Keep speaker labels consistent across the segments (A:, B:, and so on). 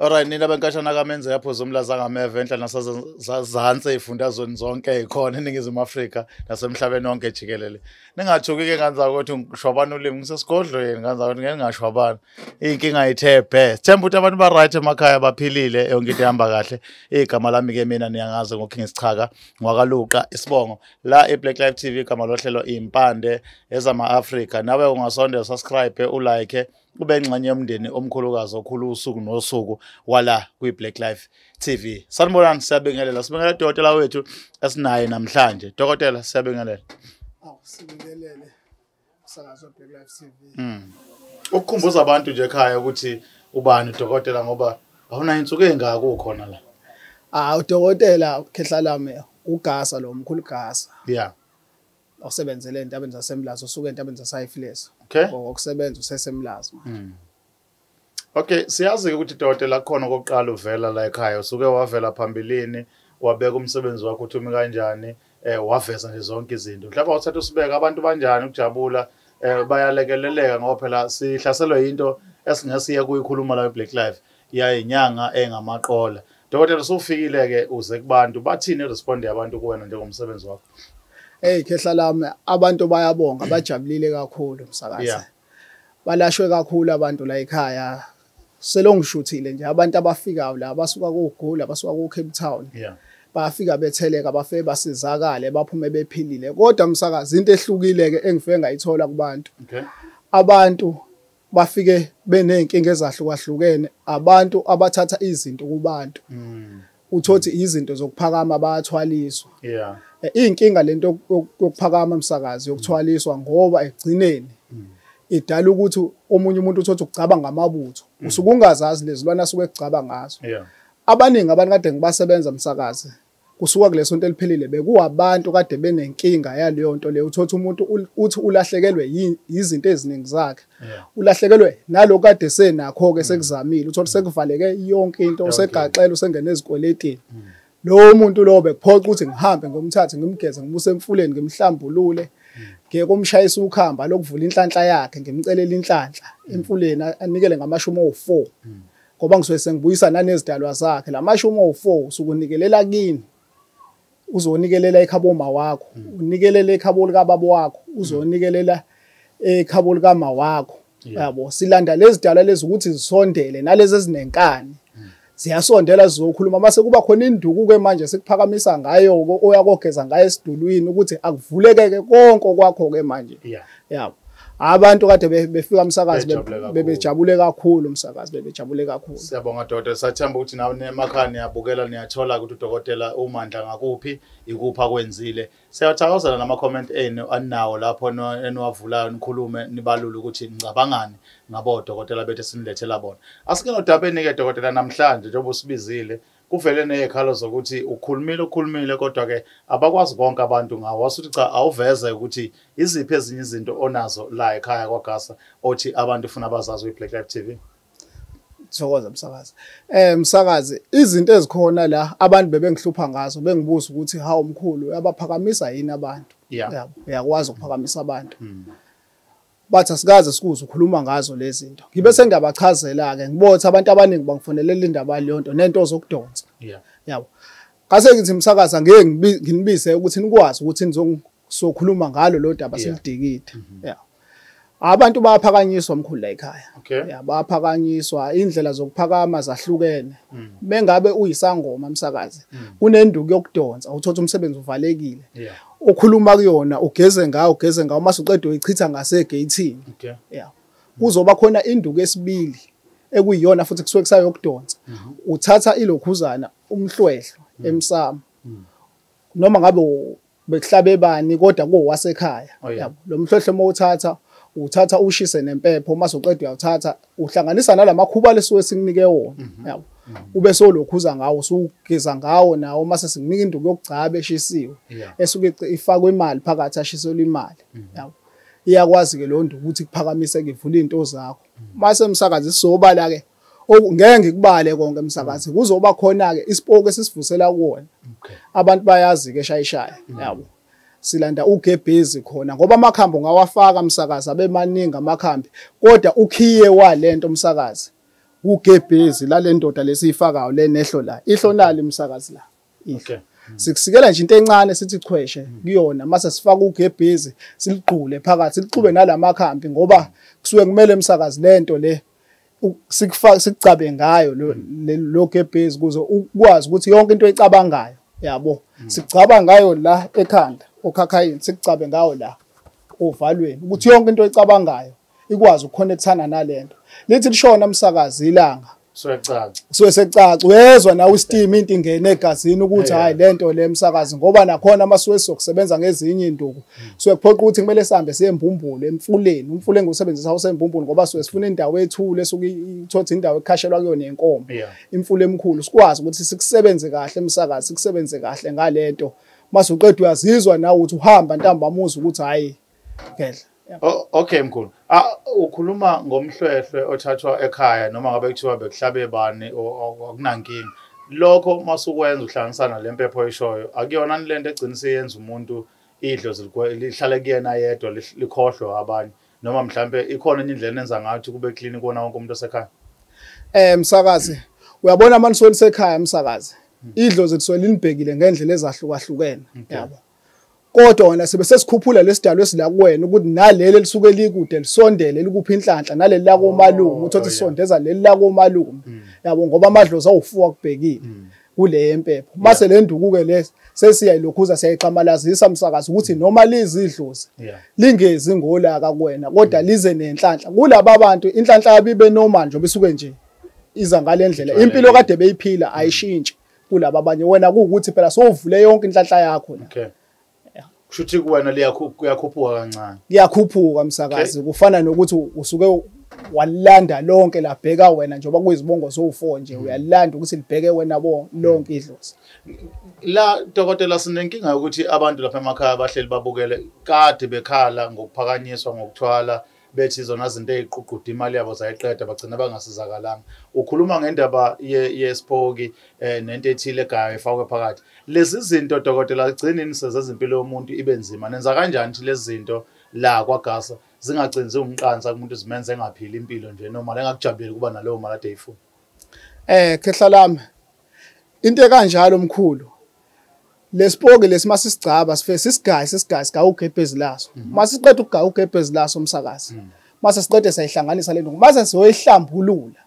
A: Alright, nina benkashana kamenze yaphuza umlaza ngameva enhla nasazansi ezifundazweni zonke ezikhona eNingizimu Afrika nasemhlabeni wonke jikelele. Ningathuki-ke nganza ukuthi ngishwabana ulimi ngisesigodlweni nganza ukuthi ngeke ngashwabana. Inkinga ayithe bhe. Themba ukuthi abantu ba right emakhaya baphilile yonke into ihamba kahle. Igama lami ke mina niyangazi ngoKing Isichaka ngwakaluqa isibongo la eBlack Live TV igama lohlelo impande ezama Africa. Nawe ungasondela subscribe ulike ube ngxenye yomndeni omkhulukazi okhulu usuku nosuku wala kwi-Black Life TV. Sanibonani, siyabingelela. Sibingelela udokotela wethu esinaye namhlanje. Dokotela, siyabingelela.
B: Sibingelele umsakazo we-Black Life TV.
A: Ukukhumbuza abantu nje ekhaya ukuthi ubani udokotela ngoba awunayo insuku engaka ukhona la.
B: Udokotela khehla lami ugasa lo mkhulu gasa.
A: Yeah.
B: Osebenzele entabeni zasemlazo usuke entabeni zasayifilesa.
A: Okay.
B: Ngokusebenza usesemlazo.
A: Okay, siyazi ukuthi dokotela khona okokuqala uvela la ekhaya usuke wavela phambilini wabeka umsebenzi wakho uthumi kanjani waveza nje zonke izinto. Mhlawumbe awuthatha usibeka abantu banjani ukujabula bayalekeleleka ngoba phela sihlaselwe into esingesiya kuyikhuluma la eBlack Life yayinyanga engamaqola. Dokotela usufikile ke uze kubantu bathini irespond yabantu kuwena njengomsebenzi wakho?
B: Khehla lami abantu bayabonga bajabulile kakhulu umsakazi.
A: Yeah.
B: Balashwe kakhulu abantu la ekhaya. Selongishuthile nje abantu abafikayo la basuka kuGoli basuka kuCape Town.
A: Yeah.
B: Bafika betheleka bafike basizakale baphume bephilile. Kodwa umsakazi into ehlukile ke engifike ngayithola kubantu.
A: Okay.
B: Abantu bafike benenkinga ezahlukahlukene, abantu abathatha izinto kubantu. Uthothi izinto zokuphakama bayathwaliswa.
A: Yeah.
B: Inkinga lento yokuphakama umsakazi yokuthwaliswa ngoba egcineni idala ukuthi omunye umuntu uthothi ukucabanga ngamabutho usuke ungazazi lezilwana asuke ecabanga ngazo.
A: Yeah.
B: Abaningi abantu kade ngibasebenza umsakazi kusuka kuleso nto eliphelile bekuwabantu kade benenkinga yaleyo nto leyo uthothi umuntu uthi ulahlekelwe izinto eziningi zakhe. Ulahlekelwe naloko kade senakho ke sekuzamile uthothi sekuvaleke yonke into usegaxela usengena ezikweletini. Lo muntu lo bekuphoqa ukuthi ngihambe ngomthathe ngimgeze ngibuse emfuleni ngimhlambulule ngeke umshayisa ukhamba lokuvula inhlanhla yakhe ngimcelela inhlanhla emfuleni anikele ngamashumi o4 ngoba ngisuke sengibuyisa nanezidalwa zakhe lamashumi o4 usukunikelela kini uzonikelela ekhaboma wakho unikelela ekhabo likababa wakho uzonikelela ekhabo likama wakho yabo silanda lezidalwa lezi ukuthi zisondele nalezi ezinenkani ziyasondela zizokhuluma mase kuba khona induku ke manje sikuphakamisa ngayo oyakogeza ngayo esidulwini ukuthi akuvulekeke konke kwakho ke manje. Yabo abantu kade befika umsakazi bebejabule kakhulu umsakazi bebejabule kakhulu.
A: Siyabonga dokotela, sathemba ukuthi nawe emakhaya niyabukela niyathola ukuthi udokotela uMandla ngakuphi ikupha kwenzile. Siyathokozela nama comment enu anawo lapho eniwavulayo nikhulume nibalule ukuthi nicabangani ngabo dokotela bethu sinilethela bona. Asike nodabeni ke dokotela namhlanje njengoba usibizile kuvele nezikhalo zokuthi ukhulumile kodwa ke abakwazi bonke abantu ngawo wasuthi cha awuveze ukuthi iziphi ezinye izinto onazo la ekhaya kwaGasa othi abantu ufuna bazazi kwi-Black Life TV.
B: Thokoza msakazi. Msakazi izinto ezikhona la abantu bebengihlupha ngazo bengibuza ukuthi hawu mkhulu uyabaphakamisa yini abantu? Yabo uyakwazi ukuphakamisa abantu. Bathi asikaze sikuze ukhuluma ngazo lezi zinto. Ngibe sengiyabachazela ke ngibotha abantu abaningi bangifonelela indaba leyo nto nento zokudonsa. Yabo. Ngase ngithi msakaza ngeke nginibise ukuthi nikwazi ukuthi nizokhuluma ngalo lo daba selidikide. Yabo. Abantu bayaphakanyiswa omkhulu la ekhaya. Yabo bayaphakanyiswa indlela zokuphakama zahlukene. Mengabe uyisangoma msakazi kunenduku yokudonsa uthothi umsebenzi uvalekile. Ukhuluma kuyona ugeze ngawo mase uqeda uyichitha ngasegeyithini. Yeah. Kuzoba khona induku esibili ekuyiyona futhi kusuke kusayokudonsa. Uthatha ilokhuzana umhlwehlwe emsamo. Noma ngabe bekuhlabe bani kodwa kuwasekhaya. Yabo. Lo mhlwehlwe mawuthatha uthatha ushise nempepho mase uqeda uyawuthatha uhlanganisa nalamakhuba lesuke sikunike wona. Yabo. Ube solokhuza ngawo usugeza ngawo nawo mase sikunika induku yokugcaba eshisiwe esuke ifakwe imali phakathi ashiselwe imali. Yabo. Iyakwazi ke lo nduku ukuthi kuphakamise ke ivula into zakho. Mase msakazi sisobala ke ngeke ngikubale konke emsakazi kuzoba khona ke isipoke esisivusela kuwona. Abantu bayazi ke shayishaya. Yabo. Silanda ugebhezi khona ngoba amakhambi ngawafaka msakazi abemaningi amakhambi kodwa ukhiye walento umsakazi ugebhezi lale ndoda lesiyifakayo le nehlo la ihlonali umsakazi la
A: Okay.
B: sikusikela nje into encane sithi chweshe kuyona mase sifaka ugebhezi siliqhule phakathi silixube nalamakhambi ngoba kusuke kumele umsakazi lento le sikucabe ngayo lo gebhezi kuze ukwazi ukuthi yonke into ecabangayo yabo sicaba ngayo la ekhanda okhakhayini sikucabe ngayo la ovalweni ukuthi yonke into ecabangayo ikwazi ukukhonektana nalento lithi lishona umsakazi ilanga secaca uyezwa nawe istim into ingene egazini ukuthi hayi lento le umsakazi ngoba nakhona amasuke sokusebenza ngezinye induku so kuphoqa ukuthi kumele sihambe siye embumbulu emfuleni umfule engusebenzisa usembumbulu ngoba suke sifuna indawo ethule suke ithothi indawo ekhashelwa kuyona inkomo imfule emkhulu sikwazi ukuthi sikusebenze kahle umsakazi sikusebenze kahle ngalento mase uqeda uyazizwa nawe ukuthi uhamba ntambamamuzi ukuthi hayi ngedla.
A: Okay mkhulu. Ukhuluma ngomhlwehlwe othathwa ekhaya noma ngabe kuthiwa bekuhlabe bani akunankinga. Lokho masukwenza uhlanganisana lempepho oyishoyo akuyona lento egcina seyenza umuntu idlozi lihlale kuyena yedwa likhohlwe abanye noma mhlambe ikhona enye indlela enza ngathi kube clean kuona wonke umuntu osekhaya.
B: Msakazi uyabona manje solisekhaya msakazi idlozi lisuke linibhekile ngendlela ezahlukahlukene yabo. Kodwa wena sibe sesikhuphula lesidalo esila kuwena ukuthi naleli lisuke likude lisondele likuphi inhlanhla naleli la komalume uthothi isondeza leli la komalume yabo ngoba amadlozi awufuwa kubhekile kule empepho mase le nduku ke le sesiyayilokhuza siyayiqamalazisa msakazi ukuthi noma lizidlozi lingezi ngolaka kuwena kodwa lize nenhlanhla kulabo abantu inhlanhla yabibe normal nje bisuke nje iza ngalendlela impilo kade beyiphila ayishintshi kulabo abanye wena ukuthi phela sowuvule yonke inhlanhla yakho la.
A: Kushuthi kuwena kuyakhuphuka kancane.
B: Kuyakhuphuka msakazi kufana nokuthi usuke walanda lonke labheka wena njengoba kuyizibongo so4 nje uyalanda ukuthi libheke wena lonke idlozi.
A: La dokotela sinenkinga ukuthi abantu lapha emakhaya bahleli babukele kade bekhala ngokuphakanyiswa ngokuthwala bethi zona izinto eziququda imali yabo zayiqeda bagcina bangasizakalanga. Ukhuluma ngendaba yespoki nento ethile egayo efakwe phakathi. Lezi zinto dokotela igcinini sezezimpilo yomuntu ibenzima. Nenza kanjani ukuthi lezi zinto la kwaGasa zingagcinzi umqansa kumuntu zimenze engaphili impilo nje noma lengakujabuleli kuba nalowo mali ade yifuna.
B: Khehla lami into ekanjalo mkhulu lespoke lesimasisicaba sifese sisigaya ugebhezi laso mase siqeda ukugaya ugebhezi laso umsakazi mase siqede sayihlanganisa lento mase siyoyihlambulula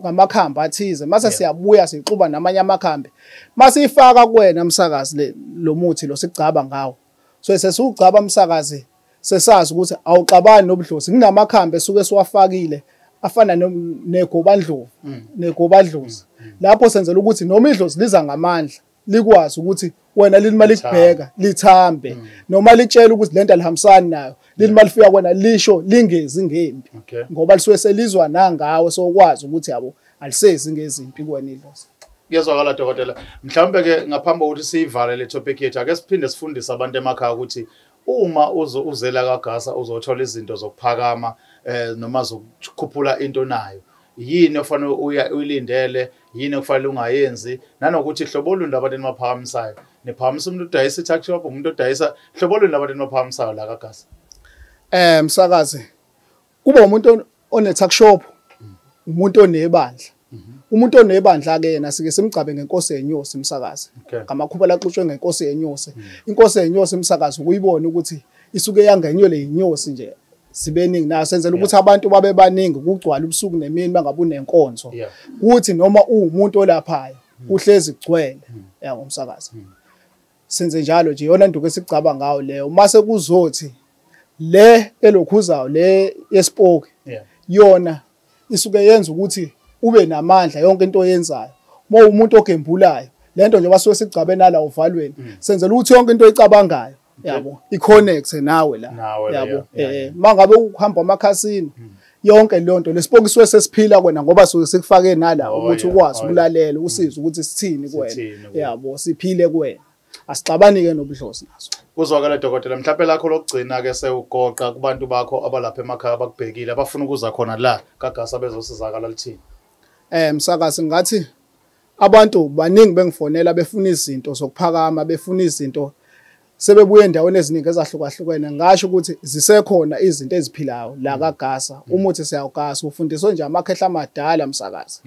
B: ngamakhamba athize mase siyabuya sixuba namanye amakhambe mase ifaka kuwena umsakazi lo muthi lo sicaba ngawo so sesugcaba umsakazi sesazi ukuthi awuxabani nobudlozi kunamakhambe esuke siwafakile afana negobadlozi lapho senzela ukuthi noma idlozi liza ngamandla likwazi ukuthi wena lilima likubheka lithambe noma litshela ukuthi lento alihambisani nayo lilima lifika kwena lisho lingezi ngempi ngoba lisuke selizwa nangawe sokwazi ukuthi yabo alisezi ngezimpi kwena idlozi.
A: Kuyezwakala dokotela mhlawumbe ke ngaphambi kokuthi siyivale le topic yethu ake siphinde sifundise abantu emakhaya ukuthi uma uzela kaGasa uzothola izinto zokuphakama noma zokukhuphula into nayo yini ofanele uyilindele yini okufanele ungayenzi nanokuthi hlobo luni labantu emaphakamisayo nephakamisa umuntu odayisa i-tax shop umuntu odayisa hlobo luni labantu emaphakamisayo la kaGasa.
B: Msakazi kuba umuntu one-tax shop umuntu onebandla umuntu onebandla ke yena sike simgcabe ngenkosi yenyosi msakazi ngamakhupha laxushwe ngenkosi yenyosi inkosi yenyosi msakazi ukuyibona ukuthi isuke yangenyole inyosi nje sibeningi nayo senzela ukuthi abantu babe baningi ukugcwala ubusuku nemini bangabe unenkonzo ukuthi noma umuntu olaphayo uhlezi kugcwele yabo msakazi senze njalo nje yona nduku esicaba ngayo leyo mase kuzothi le elokhuzayo le yespoke yona isuke yenza ukuthi ube namandla yonke into oyenzayo uma umuntu ogembulayo lento nje basuke sigcabe nala uvalweni senzela ukuthi yonke into oyicabangayo yabo iconnect nawe la yabo mangabe uhamba amakhasini yonke lonto lesipokiswe sesiphila kwena ngoba suke sikufake nala ukuthi ukwazi ukulalela usize ukuthi sithini kuwena yabo siphile kuwena asixabani ke nobudlozi naso.
A: Kuzwakala dokotela mhlawumbe lakho lokugcina ke sewugoqa kubantu bakho abalapha emakhaya bakubhekile abafuna ukuza khona la kaGasa bezosizakala lithini.
B: Msakazi ngathi abantu baningi bengifonela befuna izinto zokuphakama befuna izinto sebebuye endaweni eziningi ezahlukahlukene ngasho ukuthi zisekhona izinto eziphilayo la kaGasa umuthi siyawugasa ufundiswe nje amakhehla amadala msakazi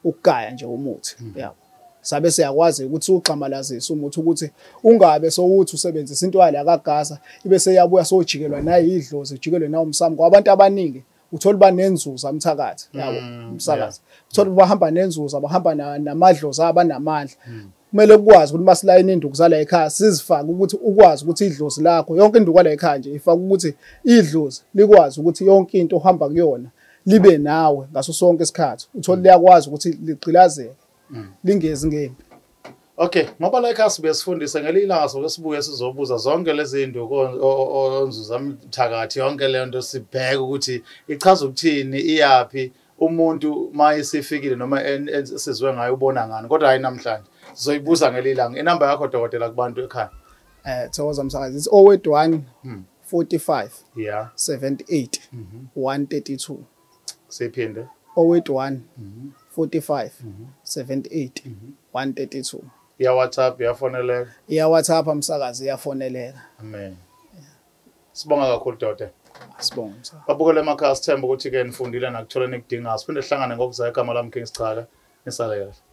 B: ukugaya nje umuthi yabo sabe siyakwazi ukuthi ugxamalazise umuthi ukuthi ungabe sowuthi usebenzisa into yala kaGasa ibe seyabuya sojikelwa nayidlozi ujikelwe nawo umsamo kwabantu abaningi uthola banenzuzo amthakathi yabo umsakazi uthola bahamba nenzuzo bahamba namadlozi abanamandla kumele ukwazi ukuthi masilayini induku zala ekhaya sizifake ukuthi ukwazi ukuthi idlozi lakho yonke induku la ekhaya nje ifaka ukuthi idlozi likwazi ukuthi yonke into ohamba kuyona libe nawe ngaso sonke isikhathi uthola liyakwazi ukuthi ligqilazeke lingezi ngempi.
A: Okay, ngoba la ekhaya sibe sifundise ngelilanga soke sibuye sizobuza zonke lezi zinto onzuza amthakathi yonke le nto sibheke ukuthi ichaza ukuthini iyapi umuntu mayisifikile noma sizwe ngayo ubona ngani kodwa hayi namhlanje sizoyibuza ngelilanga inamba yakho dokotela kubantu ekhaya
B: Thokoza msakazi it's 081 45 78 132
A: siphinde
B: 081 45 78 132
A: ya WhatsApp yafoneleka
B: ya WhatsApp msakazi yafoneleka
A: amen sibonga kakhulu dokotela
B: sibonga msakazi
A: babukele emakhaya sithemba ukuthi ke nifundile nakuthola nikudinga siphinde sihlangane ngokuzayo igama lami King Sichaka nisale kahle